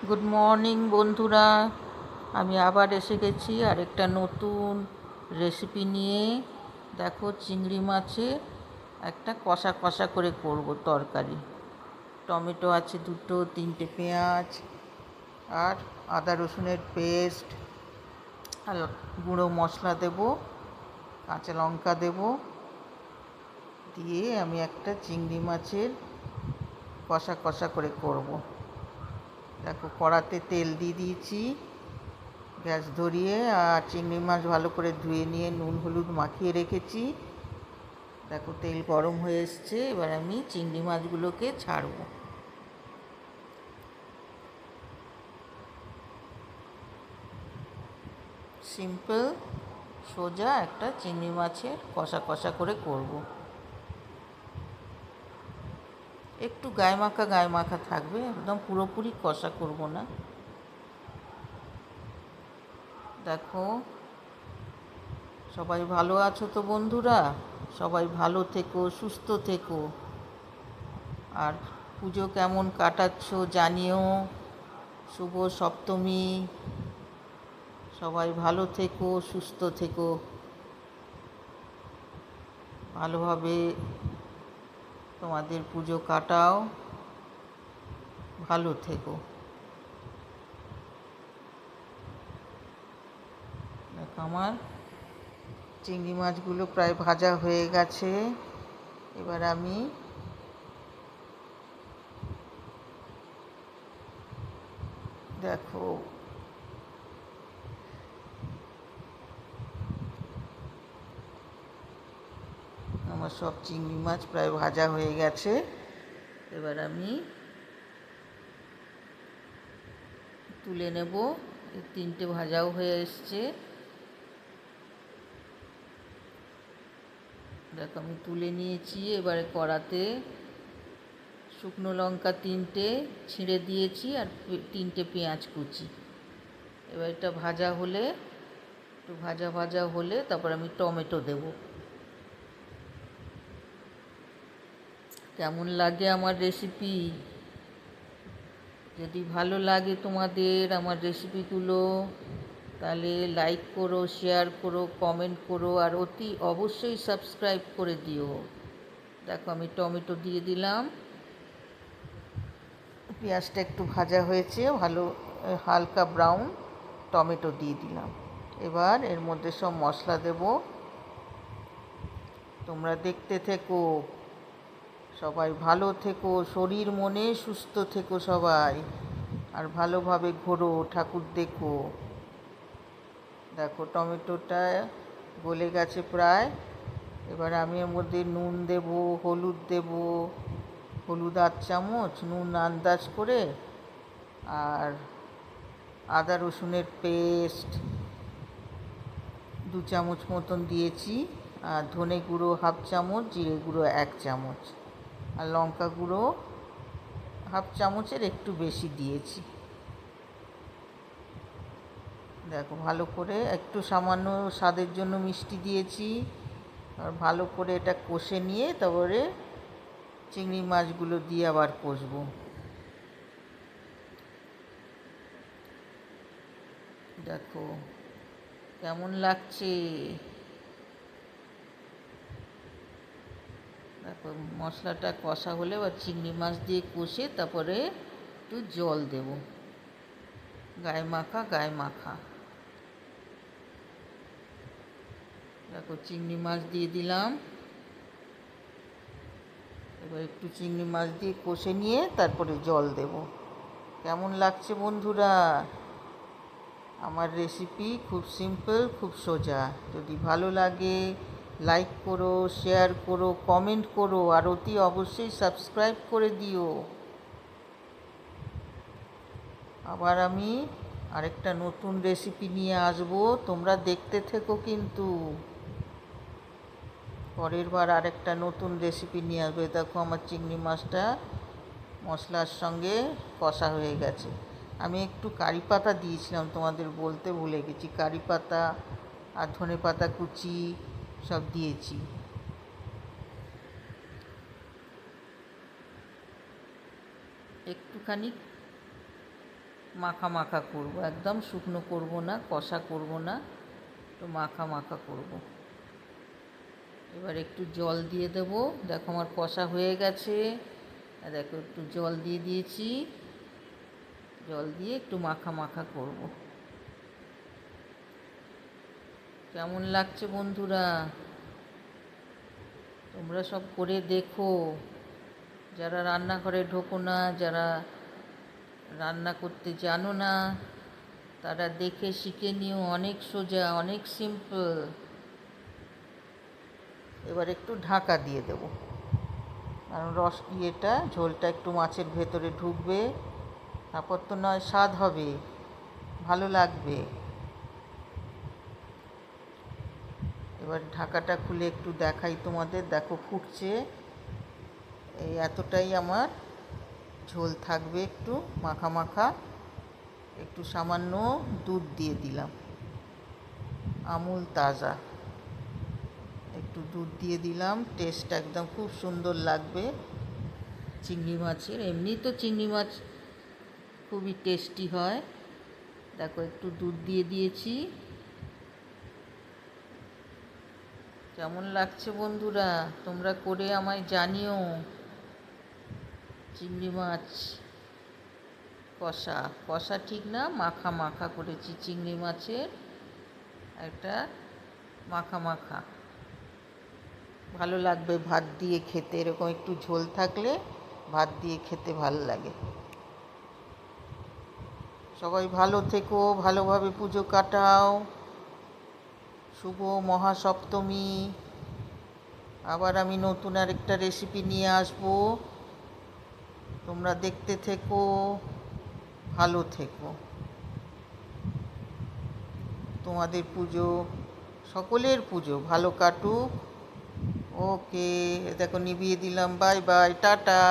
Good morning বন্ধুরা, আমি আবার এসে গেছি আরেকটা নতুন রেসিপি নিয়ে। দেখো, চিংড়ি মাছের একটা কষা কষা করে করব তরকারি। টমেটো আছে দুটো, তিনটে পেঁয়াজ আর আদা রসুনের পেস্ট আর গুঁড়ো মশলা দেব, কাঁচা লঙ্কা দেব, দিয়ে আমি একটা চিংড়ি মাছের কষা কষা করে করব। দেখো, কড়াতে তেল দিয়ে দিয়েছি, গ্যাস ধরিয়ে, আর চিংড়ি মাছ ভালো করে ধুয়ে নিয়ে নুন হলুদ মাখিয়ে রেখেছি। দেখো, তেল গরম হয়ে এসছে, এবার আমি চিংড়ি মাছগুলোকে ছাড়বো। সিম্পল সোজা একটা চিংড়ি মাছের কষা কষা করে করব। একটু গায়ে মাখা থাকবে, একদম পুরোপুরি কষা করব না। দেখো, সবাই ভালো আছো তো বন্ধুরা? সবাই ভালো থেকো, সুস্থ থেকো। আর পুজো কেমন কাটাচ্ছ জানিও। শুভ সপ্তমী। সবাই ভালো থেকো, সুস্থ থেকো, ভালোভাবে তোমাদের পুজো কাটাও, ভালো থেকো। দেখো, আমার চিংড়ি মাছগুলো প্রায় ভাজা হয়ে গেছে। এবার আমি দেখো, আমার সব চিংড়ি মাছ প্রায় ভাজা হয়ে গেছে। এবার আমি তুলে নেব। এই তিনটে ভাজাও হয়ে এসছে। দেখো, আমি তুলে নিয়েছি। এবারে কড়াতে শুকনো লঙ্কা তিনটে ছিঁড়ে দিয়েছি, আর তিনটে পেঁয়াজ কুচি। এবার এটা ভাজা হলে, একটু ভাজা ভাজা হলে তারপর আমি টমেটো দেব। কেমন লাগে আমার রেসিপি? যদি ভালো লাগে তোমাদের আমার রেসিপিগুলো, তাহলে লাইক করো, শেয়ার করো, কমেন্ট করো, আর অতি অবশ্যই সাবস্ক্রাইব করে দিও। দেখো, আমি টমেটো দিয়ে দিলাম। পেঁয়াজটা একটু ভাজা হয়েছে, ভালো হালকা ব্রাউন। টমেটো দিয়ে দিলাম। এবার এর মধ্যে সব মশলা দেব। তোমরা দেখতে থেকো। সবাই ভালো থেকো, শরীর মনে সুস্থ থেকো সবাই। আর ভালোভাবে ঘোরো, ঠাকুর দেখো। দেখো, টমেটোটা গলে গেছে প্রায়। এবার আমি এর মধ্যে নুন দেব, হলুদ দেব, হলুদ 8 চামচ, নুন আন্দাজ করে, আর আদা রসুনের পেস্ট 2 চামচ মতন দিয়েছি, আর ধনে গুঁড়ো 1/2 চামচ, জিরে গুঁড়ো 1 চামচ, আর লঙ্কা গুঁড়ো 1/2 চামচের একটু বেশি দিয়েছি। দেখো, ভালো করে একটু সামান্য স্বাদের জন্য মিষ্টি দিয়েছি। আর ভালো করে এটা কষে নিয়ে তারপরে চিংড়ি মাছগুলো দিয়ে আবার কষবো। দেখো, কেমন লাগছে? দেখো, মশলাটা কষা হলে বা চিংড়ি মাছ দিয়ে কষে তারপরে একটু জল দেব, গায়ে মাখা। দেখো, চিংড়ি মাছ দিয়ে দিলাম। এবার একটু চিংড়ি মাছ দিয়ে কষে নিয়ে তারপরে জল দেব। কেমন লাগছে বন্ধুরা? আমার রেসিপি খুব সিম্পল, খুব সোজা। যদি ভালো লাগে লাইক করো, শেয়ার করো, কমেন্ট করো, আর অতি অবশ্যই সাবস্ক্রাইব করে দিও। আবার আমি আরেকটা নতুন রেসিপি নিয়ে আসবো, তোমরা দেখতে থেকো কিন্তু। পরের বার আরেকটা নতুন রেসিপি নিয়ে আসবে। দেখো, আমার চিংড়ি মাছটা মশলার সঙ্গে কষা হয়ে গেছে। আমি একটু কারি পাতা দিয়েছিলাম, তোমাদের বলতে ভুলে গেছি। কারি পাতা আর ধনে পাতা কুচি সব দিয়েছি। একটুখানি মাখা মাখা করব, একদম শুকনো করব না, কষা করব না, একটু মাখা মাখা করব। এবার একটু জল দিয়ে দেবো। দেখো আমার কষা হয়ে গেছে। দেখো একটু জল দিয়ে দিয়েছি, জল দিয়ে একটু মাখা মাখা করব। কেমন লাগছে বন্ধুরা? তোমরা সব করে দেখো। যারা রান্নাঘরে ঢোকো না, যারা রান্না করতে জানো না, তারা দেখে শিখে নিও। অনেক সোজা, অনেক সিম্পল। এবার একটু ঢাকা দিয়ে দেবো, কারণ ঝোলটা একটু মাছের ভেতরে ঢুকবে, তারপর তো নয় স্বাদ হবে, ভালো লাগবে। এবার ঢাকাটা খুলে একটু দেখাই তোমাদের। দেখো ফুটছে। এই এতটাই আমার ঝোল থাকবে, একটু মাখা মাখা। একটু সামান্য দুধ দিয়ে দিলাম, আমুল তাজা। একটু দুধ দিয়ে দিলাম, টেস্ট একদম খুব সুন্দর লাগবে চিংড়ি মাছের। এমনি তো চিংড়ি মাছ খুবই টেস্টি হয়। দেখো একটু দুধ দিয়ে দিয়েছি। কেমন লাগছে বন্ধুরা? তোমরা করে আমায় জানিও। চিংড়ি মাছ কষা, কষা ঠিক না, মাখা মাখা করেছি চিংড়ি মাছের একটা মাখা মাখা। ভালো লাগবে ভাত দিয়ে খেতে, এরকম একটু ঝোল থাকলে ভাত দিয়ে খেতে ভালো লাগে। সবাই ভালো থেকো, ভালোভাবে পুজো কাটাও। শুভ মহাসপ্তমী। আবার আমি নতুন আরেকটা রেসিপি নিয়ে আসবো। তোমরা দেখতে থেকো, ভালো থেকো। তোমাদের পুজো, সকলের পুজো ভালো কাটুক। ওকে, দেখো নিভিয়ে দিলাম। Bye bye, tata.